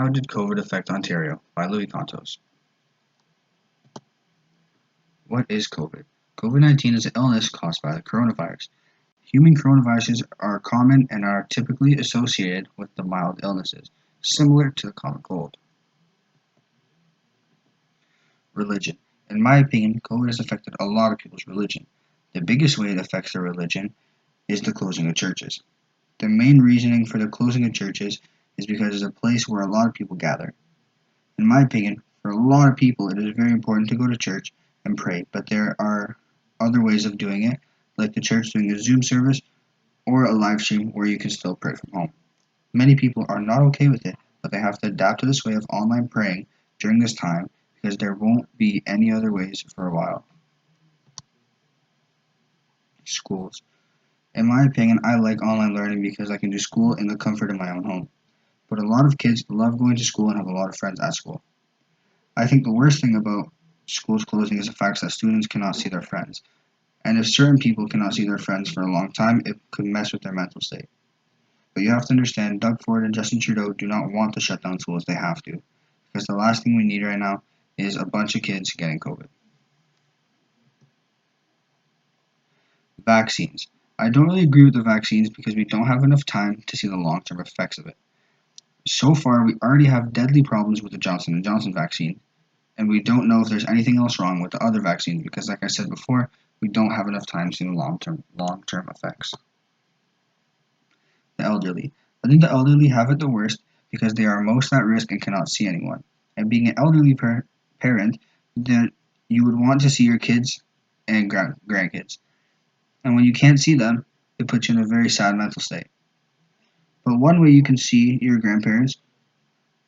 How did COVID affect Ontario? By Louis Contos. What is COVID? COVID-19 is an illness caused by the coronavirus. Human coronaviruses are common and are typically associated with the mild illnesses, similar to the common cold. Religion. In my opinion, COVID has affected a lot of people's religion. The biggest way it affects their religion is the closing of churches. The main reasoning for the closing of churches is because it's a place where a lot of people gather. In my opinion, for a lot of people, it is very important to go to church and pray, but there are other ways of doing it, like the church doing a Zoom service or a live stream where you can still pray from home. Many people are not okay with it, but they have to adapt to this way of online praying during this time because there won't be any other ways for a while. Schools. In my opinion, I like online learning because I can do school in the comfort of my own home. But a lot of kids love going to school and have a lot of friends at school. I think the worst thing about schools closing is the fact that students cannot see their friends. And if certain people cannot see their friends for a long time, it could mess with their mental state. But you have to understand, Doug Ford and Justin Trudeau do not want to shut down schools. They have to. Because the last thing we need right now is a bunch of kids getting COVID. Vaccines. I don't really agree with the vaccines because we don't have enough time to see the long-term effects of it. So far, we already have deadly problems with the Johnson & Johnson vaccine, and we don't know if there's anything else wrong with the other vaccines because, like I said before, we don't have enough time to see the long-term effects. The elderly. I think the elderly have it the worst because they are most at risk and cannot see anyone. And being an elderly parent, that you would want to see your kids and grandkids. And when you can't see them, it puts you in a very sad mental state. But one way you can see your grandparents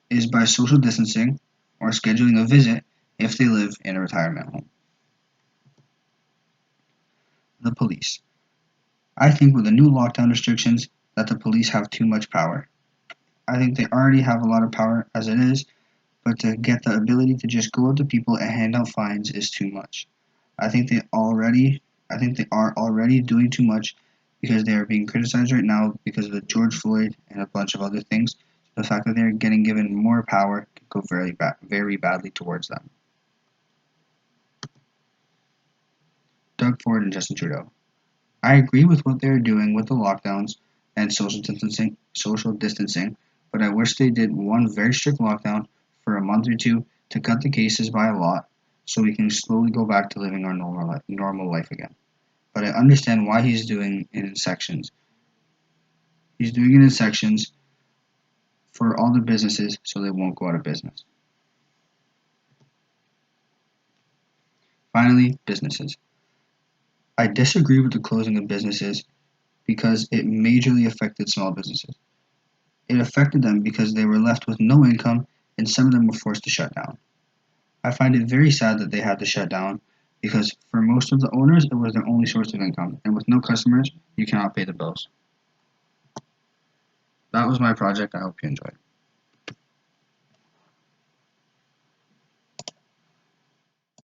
is by social distancing or scheduling a visit if they live in a retirement home. The police. I think with the new lockdown restrictions that the police have too much power. I think they already have a lot of power as it is, but to get the ability to just go up to people and hand out fines is too much. I think they are already doing too much because they are being criticized right now because of the George Floyd and a bunch of other things. The fact that they're getting given more power can go very badly towards them. Doug Ford and Justin Trudeau. I agree with what they're doing with the lockdowns and social distancing, but I wish they did one very strict lockdown for a month or two to cut the cases by a lot so we can slowly go back to living our normal life again. But I understand why he's doing it in sections. He's doing it in sections for all the businesses so they won't go out of business. Finally, businesses. I disagree with the closing of businesses because it majorly affected small businesses. It affected them because they were left with no income and some of them were forced to shut down. I find it very sad that they had to shut down because for most of the owners it was their only source of income, and with no customers you cannot pay the bills. That was my project. I hope you enjoyed.